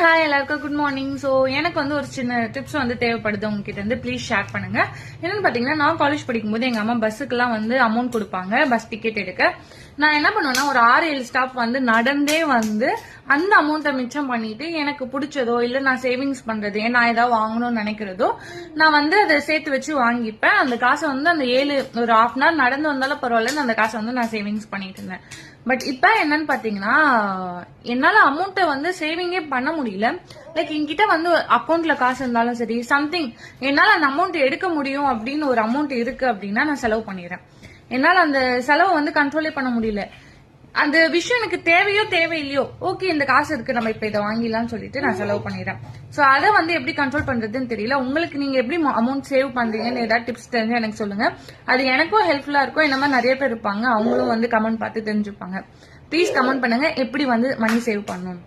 Hi எல்லாருக்கும் good morning. So எனக்கு வந்து ஒரு சின்ன டிப்ஸ் வந்து தேவைப்படுது உங்ககிட்ட இருந்து, ப்ளீஸ் ஷேர் பண்ணுங்க. என்னன்னு பாத்தீங்கன்னா, நான் காலேஜ் படிக்கும்போது எங்க அம்மா பஸ்ஸுக்கெல்லாம் வந்து அமௌண்ட் கொடுப்பாங்க பஸ் டிக்கெட் எடுக்க. நான் என்ன பண்ணுவேன்னா, ஒரு 6-7 ஸ்டாப் வந்து நடந்தே வந்து அந்த அமௌண்ட்டை மிச்சம் பண்ணிட்டு எனக்கு பிடிச்சதோ இல்ல நான் சேவிங்ஸ் பண்றது, நான் ஏதாவது வாங்கணும்னு நினைக்கிறதோ நான் வந்து அதை சேர்த்து வச்சு வாங்கிப்பேன். அந்த காசை வந்து அந்த ஒரு ½ hour நடந்து வந்தாலும் பரவாயில்லன்னு அந்த காசை வந்து நான் சேவிங்ஸ் பண்ணிட்டு இருந்தேன். பட் இப்ப என்னன்னு பாத்தீங்கன்னா, என்னால அமௌண்ட்டை வந்து சேவிங்கே பண்ண முடியல. லைக் என்கிட்ட வந்து அக்கௌண்ட்ல காசு இருந்தாலும் சரி, சம்திங் என்னால அந்த அமௌண்ட் எடுக்க முடியும் அப்படின்னு ஒரு அமௌண்ட் இருக்கு அப்படின்னா நான் செலவு பண்ணிடுறேன். என்னால அந்த செலவை வந்து கண்ட்ரோலே பண்ண முடியல. அந்த விஷயம் எனக்கு தேவையோ தேவையில்லையோ, ஓகே இந்த காசு இருக்கு நம்ம இப்ப இதை வாங்கிடலாம்னு சொல்லிட்டு நான் செலவு பண்ணிடுறேன். சோ அதை வந்து எப்படி கண்ட்ரோல் பண்றதுன்னு தெரியல. உங்களுக்கு நீங்க எப்படி அமௌண்ட் சேவ் பண்றீங்கன்னு ஏதாவது டிப்ஸ் தெரிஞ்சு எனக்கு சொல்லுங்க. அது எனக்கும் ஹெல்ப்ஃபுல்லா இருக்கும். இந்த மாதிரி நிறைய பேர் இருப்பாங்க, அவங்களும் வந்து கமெண்ட் பார்த்து தெரிஞ்சுப்பாங்க. ப்ளீஸ் கமெண்ட் பண்ணுங்க எப்படி வந்து மணி சேவ் பண்ணணும்.